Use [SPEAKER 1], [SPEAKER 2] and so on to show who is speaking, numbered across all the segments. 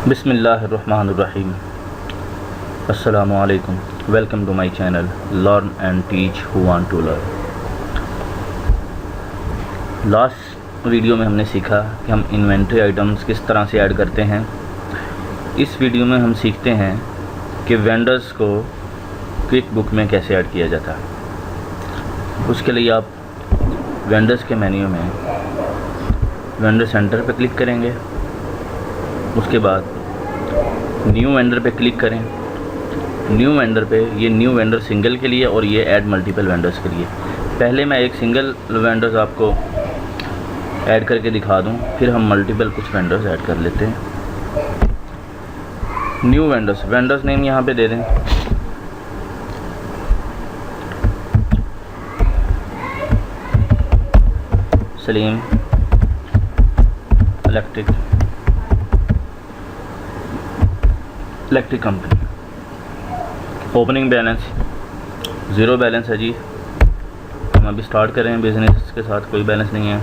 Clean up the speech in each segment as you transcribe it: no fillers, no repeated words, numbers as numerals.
[SPEAKER 1] बिस्मिल्लाहिर्रहमानिर्रहीम। अस्सलामु अलैकुम। Welcome to my channel learn and teach who want to learn. Last video में हमने सीखा कि हम इन्वेंट्री आइटम्स किस तरह से ऐड करते हैं। इस वीडियो में हम सीखते हैं कि वेंडर्स को क्विक बुक में कैसे ऐड किया जाता है। उसके लिए आप वेंडर्स के मेन्यू में वेंडर सेंटर पर क्लिक करेंगे। उसके बाद न्यू वेंडर पे क्लिक करें। न्यू वेंडर पे ये न्यू वेंडर सिंगल के लिए और ये ऐड मल्टीपल वेंडर्स के लिए। पहले मैं एक सिंगल वेंडर्स आपको ऐड करके दिखा दूं, फिर हम मल्टीपल कुछ वेंडर्स ऐड कर लेते हैं। न्यू वेंडर्स नेम यहाँ पे दे दें। Salim electric company. Opening balance 0 balance है जी। हम अभी स्टार्ट कर रहे हैं बिजनेस के साथ, कोई बैलेंस नहीं है।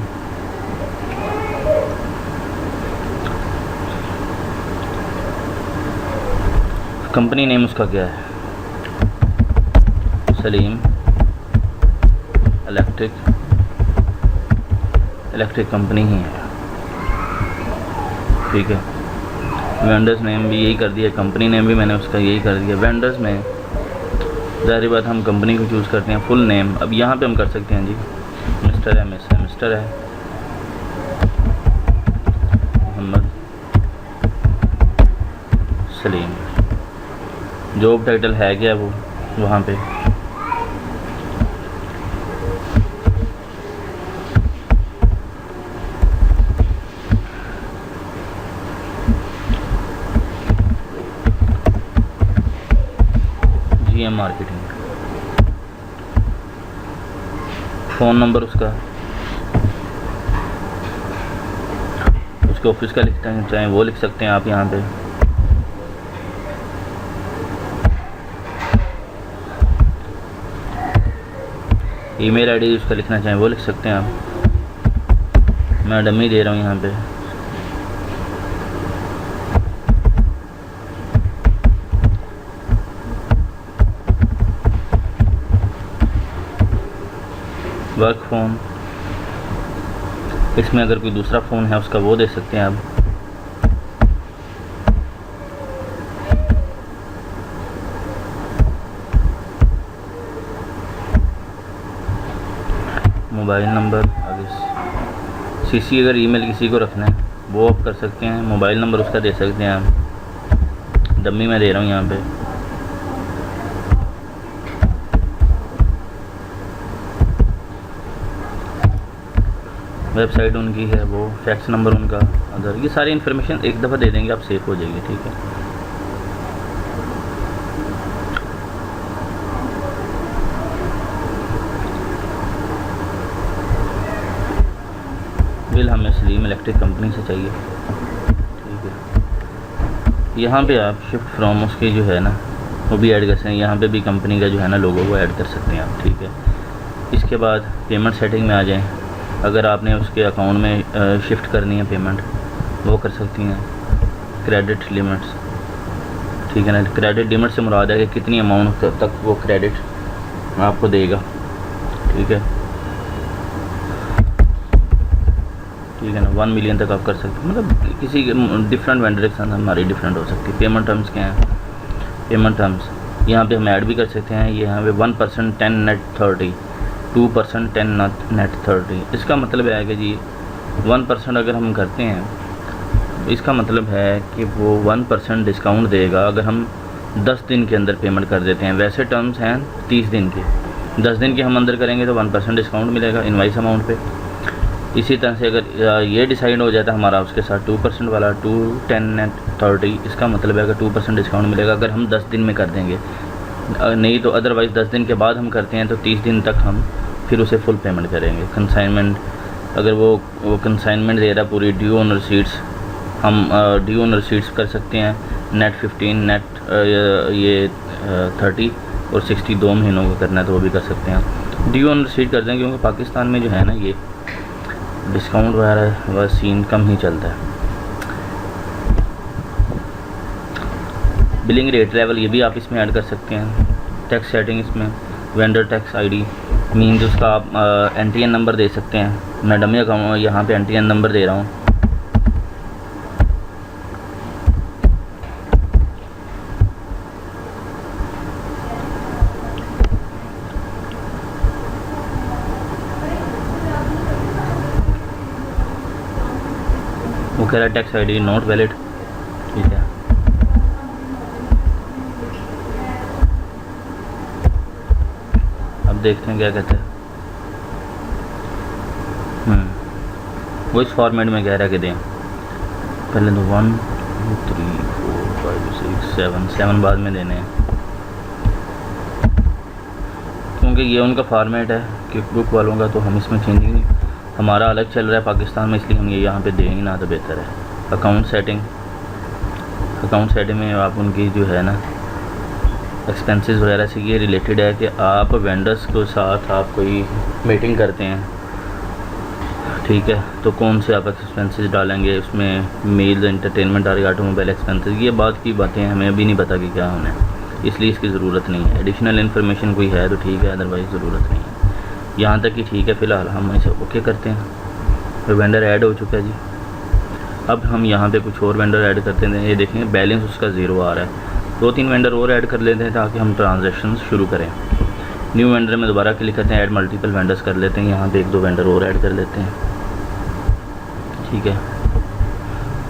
[SPEAKER 1] कंपनी नेम उसका क्या है? सलीम इलेक्ट्रिक कंपनी ही है, ठीक है। वेंडर्स नेम भी यही कर दिया, कंपनी नेम भी मैंने उसका यही कर दिया। वेंडर्स में ज़ाहिर बात हम कंपनी को चूज़ करते हैं। फुल नेम अब यहाँ पे हम कर सकते हैं जी। मिस्टर है, मिस है, मिस्टर है, मोहम्मद सलीम। जॉब टाइटल है क्या वो वहाँ पे। मार्केटिंग। फ़ोन नंबर उसके ऑफिस का लिखते हैं, चाहे वो लिख सकते हैं आप यहाँ पे। ईमेल आईडी उसका लिखना चाहें वो लिख सकते हैं आप। मैं डमी दे रहा हूँ यहाँ पे। वर्क फ़ोन, इसमें अगर कोई दूसरा फ़ोन है उसका वो दे सकते हैं आप। मोबाइल नंबर आगे सीसी, अगर ईमेल किसी को रखना है वो आप कर सकते हैं। मोबाइल नंबर उसका दे सकते हैं आप। डम्मी मैं दे रहा हूँ यहाँ पे। वेबसाइट उनकी है वो, फैक्स नंबर उनका, अदर, ये सारी इन्फॉर्मेशन एक दफ़ा दे देंगे आप, सेव हो जाएगी, ठीक है। बिल हमें सलीम इलेक्ट्रिक कंपनी से चाहिए, ठीक है। यहाँ पे आप शिफ्ट फ्रॉम उसके जो है ना वो भी ऐड कर सकते हैं। यहाँ पे भी कंपनी का जो है ना लोगो वो ऐड कर सकते हैं आप, ठीक है। इसके बाद पेमेंट सेटिंग में आ जाएं। अगर आपने उसके अकाउंट में शिफ्ट करनी है पेमेंट वो कर सकती हैं। क्रेडिट लिमिट्स, ठीक है ना। क्रेडिट लिमिट से मुराद है कि कितनी अमाउंट तक वो क्रेडिट आपको देगा, ठीक है, ठीक है ना। 1 मिलियन तक आप कर सकते हैं। मतलब किसी डिफरेंट वेंडर के साथ हमारी डिफरेंट हो सकती है। पेमेंट टर्म्स क्या हैं? पेमेंट टर्म्स यहाँ पे हम ऐड भी कर सकते हैं। ये यहाँ पे 1% 10 नेट 30, 2% 10 नेट 30। इसका मतलब है कि जी 1% अगर हम करते हैं इसका मतलब है कि वो 1% डिस्काउंट देगा अगर हम 10 दिन के अंदर पेमेंट कर देते हैं। वैसे टर्म्स हैं 30 दिन के, 10 दिन के हम अंदर करेंगे तो 1% डिस्काउंट मिलेगा इनवाइस अमाउंट पे। इसी तरह से अगर ये डिसाइड हो जाता है हमारा उसके साथ 2% वाला 2 10 नेट 30, इसका मतलब है कि 2% डिस्काउंट मिलेगा अगर हम 10 दिन में कर देंगे। नहीं तो अदरवाइज़ 10 दिन के बाद हम करते हैं तो 30 दिन तक हम फिर उसे फुल पेमेंट करेंगे। कंसाइनमेंट, अगर वो कंसाइनमेंट दे रहा है पूरी ड्यू ऑन रिसीट्स, हम ड्यू ऑन रिसीट्स कर सकते हैं। नेट 15 नेट ये 30 और 60 2 महीनों का करना है तो वो भी कर सकते हैं। ड्यू ऑन रिसीट कर दें, क्योंकि पाकिस्तान में जो है ना ये डिस्काउंट वगैरह वह सीन कम ही चलता है। बिलिंग रेट लेवल ये भी आप इसमें ऐड कर सकते हैं। टैक्स सेटिंग इसमें वेंडर टैक्स आईडी मीन्स उसका आप NTN नंबर दे सकते हैं। मैं डमी अकाउंट यहाँ पे NTN नंबर दे रहा हूँ। वो कह रहा है टैक्स आईडी नॉट वैलिड, ठीक है। अब देखते हैं क्या कहते हैं। वो इस फॉर्मेट में कह रहा है कि दें पहले तो 1 2 3 4 5 6 7 बाद में देने हैं, क्योंकि ये उनका फॉर्मेट है क्विक बुक वालों का, तो हम इसमें चेंजिंग नहीं, हमारा अलग चल रहा है पाकिस्तान में, इसलिए हम ये यहाँ पे देंगे ना तो बेहतर है। अकाउंट सेटिंग में आप उनकी जो है ना एक्सपेंसेस वगैरह से ये रिलेटेड है कि आप वेंडर्स के साथ आप कोई मीटिंग करते हैं, ठीक है, तो कौन से आप एक्सपेंसेस डालेंगे उसमें, मील्स, एंटरटेनमेंट और ऑटोमोबाइल एक्सपेंसेस, ये बात की बातें हमें अभी नहीं पता कि क्या होना है, इसलिए इसकी ज़रूरत नहीं है। एडिशनल इन्फॉर्मेशन कोई है तो ठीक है, अदरवाइज़ ज़रूरत नहीं है। यहाँ तक कि ठीक है, फ़िलहाल हम इसे ओके करते हैं। तो वेंडर ऐड हो चुका है जी। अब हम यहाँ पे कुछ और वेंडर ऐड करते हैं। ये देखेंगे बैलेंस उसका 0 आ रहा है। 2-3 वेंडर और ऐड कर लेते हैं ताकि हम ट्रांजैक्शन शुरू करें। न्यू वेंडर में दोबारा क्लिक करते हैं, ऐड मल्टीपल वेंडर्स कर लेते हैं। यहाँ पे 1-2 वेंडर और ऐड कर लेते हैं, ठीक है।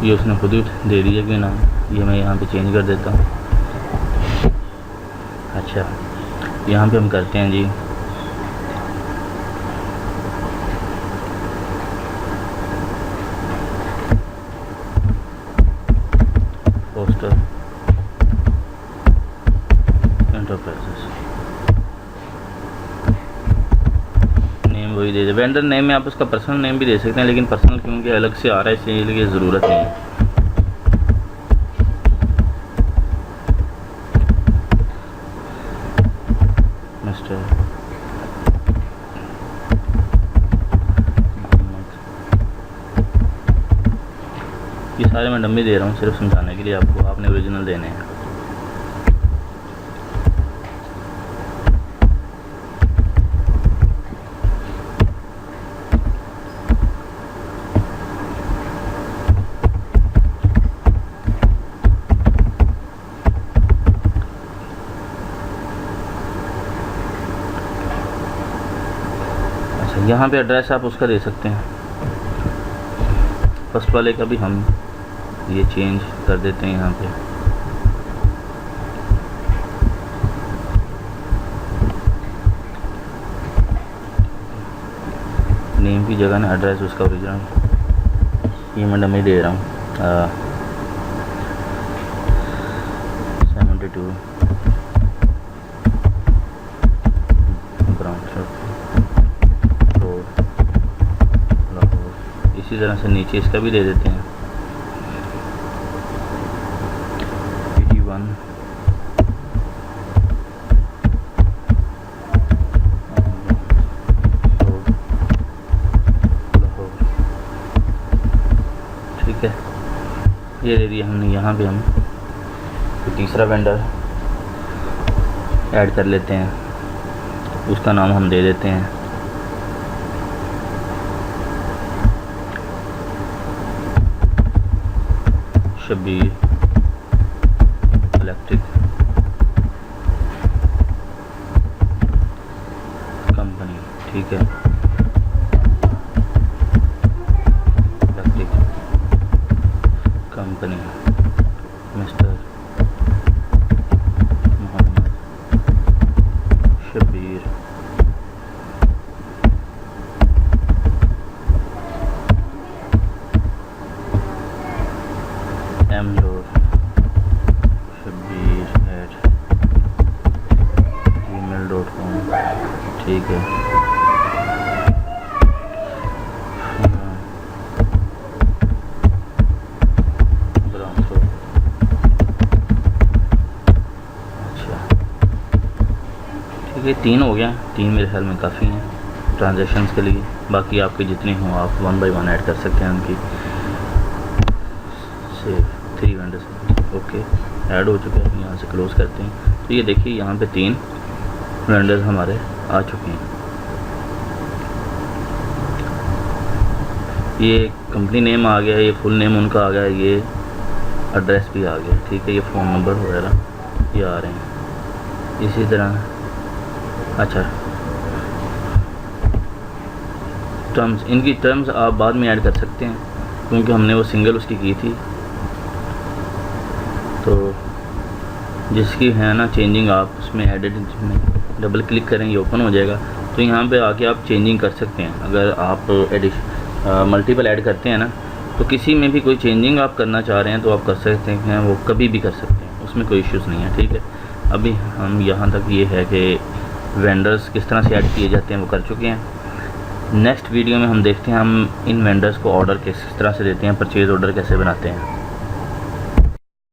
[SPEAKER 1] ये उसने खुद ही दे दिया कि नाम, ये मैं यहाँ पे चेंज कर देता हूँ। अच्छा, यहाँ पे हम करते हैं जी पोस्टर एंटरप्राइजेस, नेम वही दे दे। वेंडर नेम में आप उसका पर्सनल नेम भी दे सकते हैं, लेकिन पर्सनल क्योंकि अलग से आ रहा है इसलिए ज़रूरत नहीं है। मिस्टर ये सारे मैं डम्मी दे रहा हूँ सिर्फ समझाने के लिए आपको, आपने ओरिजिनल देने हैं। अच्छा, यहाँ पे एड्रेस आप उसका दे सकते हैं। फर्स्ट वाले का भी हम ये चेंज कर देते हैं यहाँ पे। नेम की जगह ना एड्रेस उसका ओरिजिनल, ये मैं डमी दे रहा हूँ 72 ब्राउन रोड लाहौर। इसी तरह से नीचे इसका भी दे देते हैं 81 ठीक है। ये दे दिया हमने। यहाँ पे हम तीसरा वेंडर ऐड कर लेते हैं, उसका नाम हम दे देते हैं शबीर इलेक्ट्रिक कंपनी, ठीक है। Electric company mister Mohammad Shabir एमलोर shbir@gmail.com, ठीक है। अच्छा, ठीक है, 3 हो गया। 3 मेरे ख्याल में काफ़ी हैं ट्रांजैक्शंस के लिए। बाकी आपके जितने हों आप 1 बाय 1 ऐड कर सकते हैं उनकी। सेव 3 वेंडर्स ओके ऐड हो चुके हैं। यहाँ से क्लोज़ करते हैं तो ये देखिए यहाँ पे 3 वेंडर्स हमारे आ चुके हैं। ये कंपनी नेम आ गया, ये फुल नेम उनका आ गया, ये एड्रेस भी आ गया, ठीक है। ये फ़ोन नंबर वगैरह ये आ रहे हैं। इसी तरह अच्छा टर्म्स, इनकी टर्म्स आप बाद में ऐड कर सकते हैं क्योंकि हमने वो सिंगल उसकी की थी। तो जिसकी है ना चेंजिंग, आप उसमें एडिट में डबल क्लिक करें, ये ओपन हो जाएगा। तो यहाँ पे आके आप चेंजिंग कर सकते हैं। अगर आप मल्टीपल ऐड करते हैं ना, तो किसी में भी कोई चेंजिंग आप करना चाह रहे हैं तो आप कर सकते हैं, वो कभी भी कर सकते हैं, उसमें कोई इश्यूज़ नहीं है, ठीक है। अभी हम यहाँ तक ये है कि वेंडर्स किस तरह से ऐड किए जाते हैं वो कर चुके हैं। नेक्स्ट वीडियो में हम देखते हैं हम इन वेंडर्स को ऑर्डर किस तरह से देते हैं, परचेज़ ऑर्डर कैसे बनाते हैं।